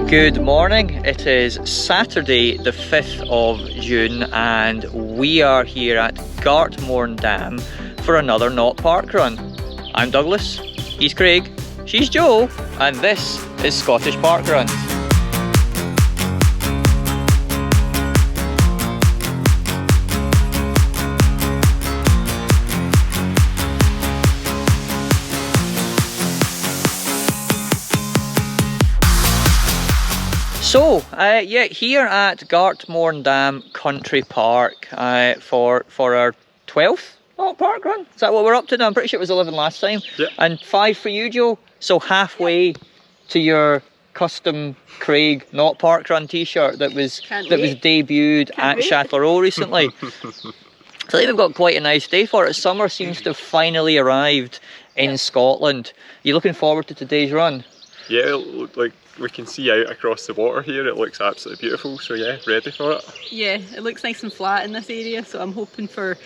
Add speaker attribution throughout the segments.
Speaker 1: Good morning, it is Saturday the 5th of June and we are here at Gartmorn Dam for another Not Park Run. I'm Douglas, he's Craig, she's Jo, and this is Scottish Parkruns. So, here at Gartmorn Dam Country Park for our 12th Not Park Run. Is that what we're up to now? I'm pretty sure it was 11 last time. Yep. And 5 for you, Jo. So halfway to your custom Craig Not Park Run t-shirt that was debuted at Châtellerault recently. So I think we've got quite a nice day for it. Summer seems to have finally arrived in Scotland. Are you looking forward to today's run?
Speaker 2: Yeah, it looked like we can see out across the water here. It looks absolutely beautiful, so yeah, ready for it. Yeah, it looks nice and flat in this area, so I'm hoping for a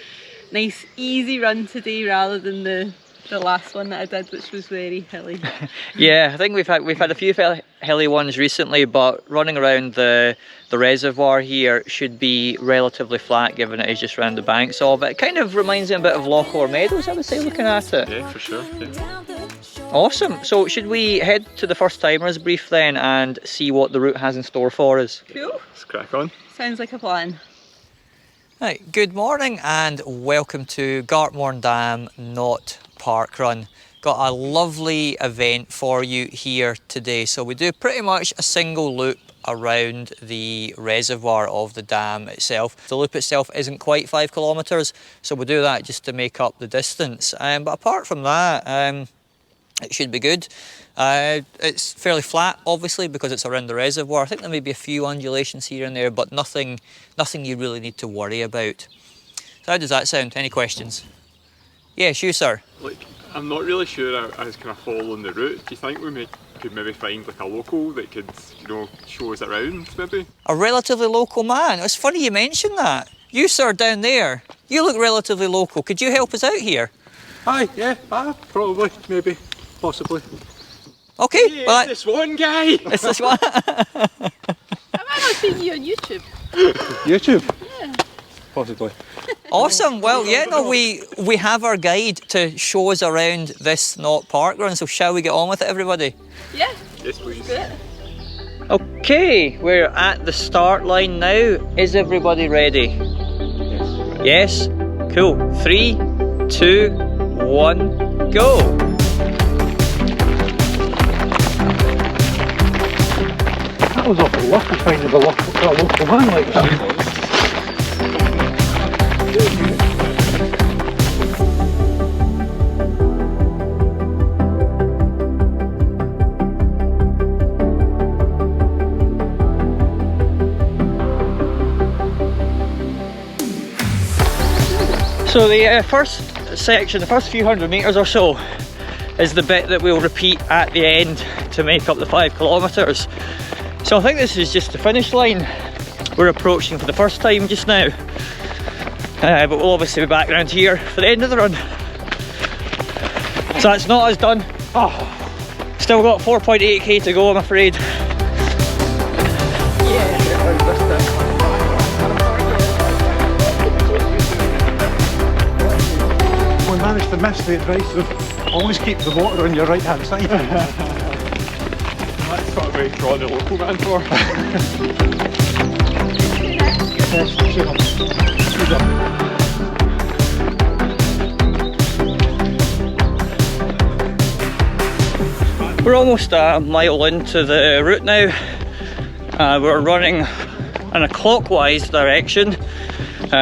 Speaker 2: nice easy run today rather than the last one that I did, which was very hilly.
Speaker 1: Yeah, I think we've had a few hilly ones recently, but running around the reservoir here should be relatively flat given it is just around the banks of it. It kind of reminds me a bit of Lochore Meadows, I would say, looking at it.
Speaker 2: Yeah, for sure. Yeah.
Speaker 1: Awesome. So should we head to the first timers brief then and see what the route has in store for us?
Speaker 2: Cool. Let's crack on.
Speaker 3: Sounds like a plan.
Speaker 1: Right, good morning and welcome to Gartmorn Dam Not Park Run. Got a lovely event for you here today. So we do pretty much a single loop around the reservoir of the dam itself. The loop itself isn't quite 5 kilometres, so we'll do that just to make up the distance. But apart from that, it should be good. It's fairly flat, obviously, because it's around the reservoir. I think there may be a few undulations here and there, but nothing you really need to worry about. So how does that sound? Any questions? Yes, you, sir.
Speaker 2: Like, I'm not really sure I was kind of following the route. Do you think we could maybe find like a local that could, show us around, maybe?
Speaker 1: A relatively local man? It's funny you mention that. You, sir, down there, you look relatively local. Could you help us out here?
Speaker 4: Hi, yeah, probably, maybe, possibly.
Speaker 1: Okay,
Speaker 2: hey,
Speaker 1: well,
Speaker 2: it's this one guy!
Speaker 1: It's this one.
Speaker 3: Have I not seen you on YouTube?
Speaker 4: YouTube?
Speaker 3: Yeah.
Speaker 4: Possibly.
Speaker 1: Awesome. Well, yeah, no, we have our guide to show us around this Not Park Run, so shall we get on with it, everybody?
Speaker 3: Yeah.
Speaker 2: Yes, please.
Speaker 3: Good.
Speaker 1: Okay, we're at the start line now. Is everybody ready? Yes? Cool. 3, 2, 1, go!
Speaker 4: That was awful lucky finding a local man like that.
Speaker 1: So the first section, the first few hundred metres or so, is the bit that we'll repeat at the end to make up the 5 kilometres. So I think this is just the finish line we're approaching for the first time just now. But we'll obviously be back around here for the end of the run. So that's not us done. Oh, still got 4.8k to go, I'm afraid.
Speaker 4: We managed to miss the advice of always keep the water on your right hand side.
Speaker 2: That's what we draw the local man for.
Speaker 1: We're almost a mile into the route now. We're running in a clockwise direction,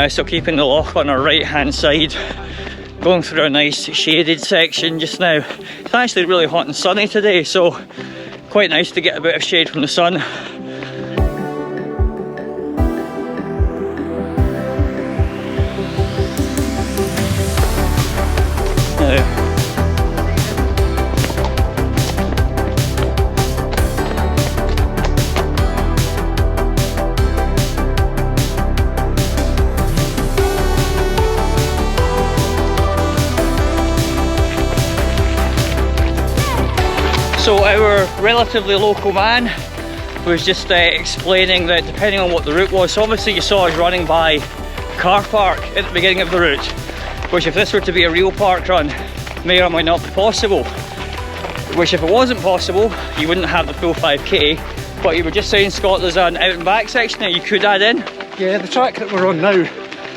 Speaker 1: so keeping the loch on our right hand side. Going through a nice shaded section just now. It's actually really hot and sunny today, so quite nice to get a bit of shade from the sun. So our relatively local man was just explaining that depending on what the route was, so obviously you saw us running by car park at the beginning of the route, which if this were to be a real park run may or might not be possible, which if it wasn't possible you wouldn't have the full 5k, but you were just saying, Scott, there's an out and back section that you could add in?
Speaker 4: Yeah, the track that we're on now,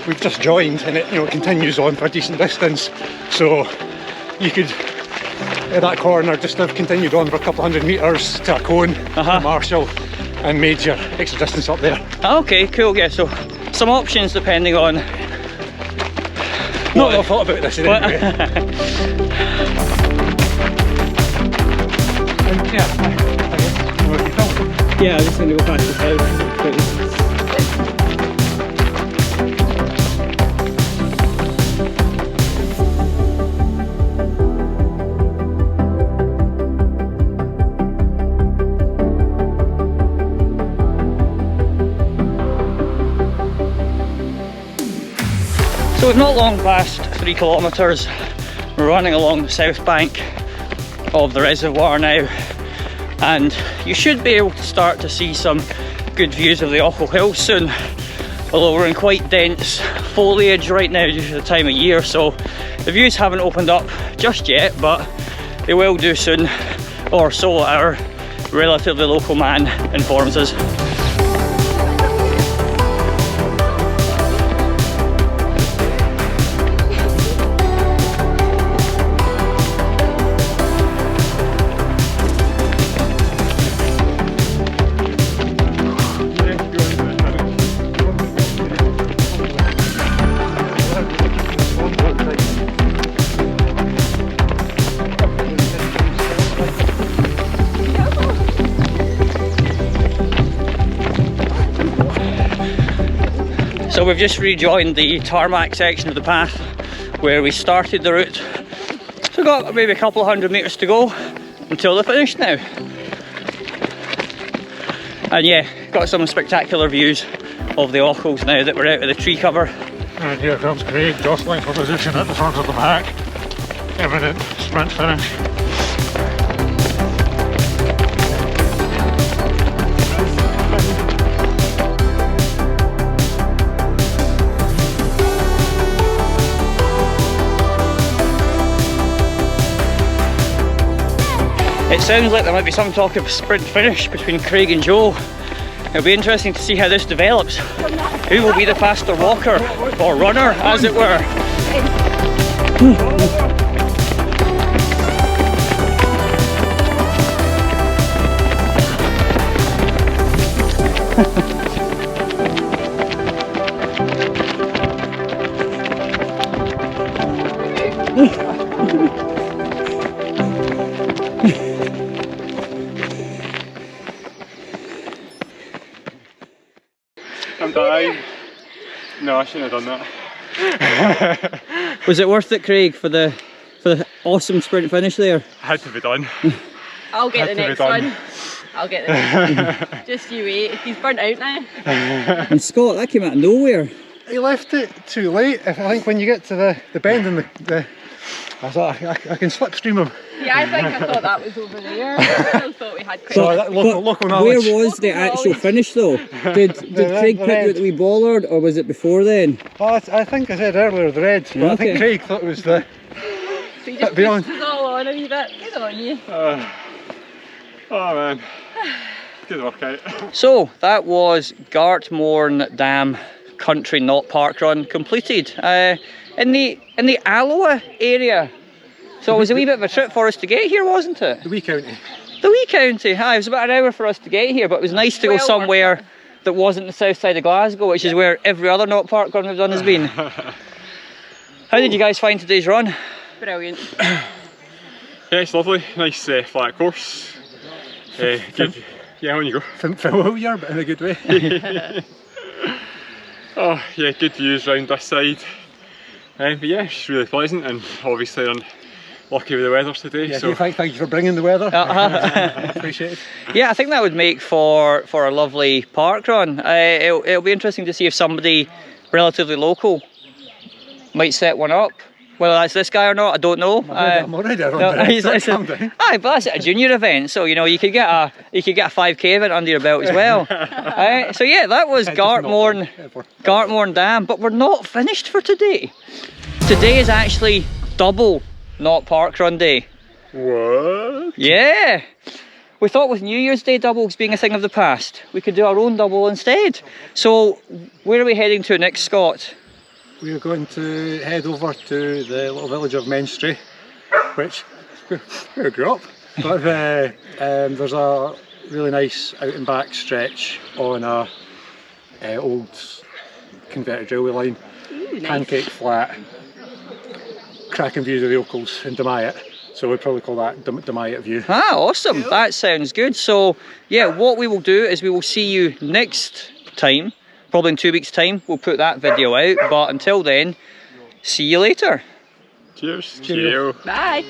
Speaker 4: we've just joined, and it, you know, it continues on for a decent distance, so you could at that corner just have continued on for a couple hundred metres to a cone, a Marshall, and made your extra distance up there.
Speaker 1: Okay, cool, yeah, so some options depending on...
Speaker 4: Not that I've thought about this in any way.
Speaker 1: Yeah, I just going to go past the house. So we've not long past 3 kilometres. We're running along the south bank of the reservoir now, and you should be able to start to see some good views of the Ochil Hills soon, although we're in quite dense foliage right now due to the time of year, so the views haven't opened up just yet, but they will do soon, or so our relatively local man informs us. So we've just rejoined the tarmac section of the path where we started the route. So we've got maybe a couple of hundred metres to go until the finish now. And yeah, got some spectacular views of the Ochils now that we're out of the tree cover.
Speaker 4: And here comes Craig jostling for position at the front of the pack. Imminent sprint finish.
Speaker 1: It sounds like there might be some talk of sprint finish between Craig and Joe. It'll be interesting to see how this develops. Who will be the faster walker, or runner as it were?
Speaker 2: I'm dying. No, I shouldn't have done that.
Speaker 1: Was it worth it, Craig, for the awesome sprint finish there?
Speaker 2: Had to be done.
Speaker 3: I'll get the next one. I'll get the next one. Just you wait. He's burnt out now.
Speaker 1: And Scott, that came out of nowhere.
Speaker 4: He left it too late. I think when you get to the bend in the I thought I can slipstream him.
Speaker 3: Yeah, I thought that was over there. I still thought we had quite
Speaker 4: So that local knowledge.
Speaker 1: Where was the actual finish though? Did Craig pick the wee bollard, or was it before then?
Speaker 4: Oh, I think I said earlier the red, but I think Craig thought it was the...
Speaker 3: So you just pushed us all on a wee bit. Good on you.
Speaker 2: Oh man, good workout.
Speaker 1: So that was Gartmorn Dam Country Not Park Run completed in the Alloa area. So it was a wee bit of a trip for us to get here, wasn't it?
Speaker 4: The wee county.
Speaker 1: The wee county. Aye, it was about an hour for us to get here, but it was nice to go somewhere that wasn't the south side of Glasgow, which is where every other not park run we've done has been. How did you guys find today's run?
Speaker 3: Brilliant.
Speaker 2: Yeah, it's lovely. Nice flat course. Good. Yeah, on you go.
Speaker 4: Familiar, but in a good way.
Speaker 2: Oh yeah, good views round this side. But yeah, it's really pleasant, and obviously I'm lucky with the weather today.
Speaker 4: Yeah,
Speaker 2: so
Speaker 4: thank you for bringing the weather. Appreciate it.
Speaker 1: Yeah, I think that would make for a lovely park run. It'll be interesting to see if somebody relatively local might set one up. Whether that's this guy or not, I don't know.
Speaker 4: I'm already around
Speaker 1: No,
Speaker 4: there.
Speaker 1: it's
Speaker 4: Calm down.
Speaker 1: aye, but that's a junior event, so you know you could get a 5k event under your belt as well. So yeah, that was Gartmorn Dam, but we're not finished for today. Today is actually double not parkrun day.
Speaker 2: What?
Speaker 1: Yeah. We thought with New Year's Day doubles being a thing of the past, we could do our own double instead. So where are we heading to next, Scott?
Speaker 4: We're going to head over to the little village of Menstrie, which where I grew up. But there's a really nice out and back stretch on a old converted railway line.
Speaker 3: Ooh, nice.
Speaker 4: Pancake flat, cracking views of the Ochils and Demayet. So we'd probably call that Demayet view.
Speaker 1: Ah, awesome. That sounds good. So yeah, what we will do is we will see you next time. Probably in 2 weeks' time, we'll put that video out. But until then, see you later.
Speaker 2: Cheers.
Speaker 4: Cheerio.
Speaker 3: Bye.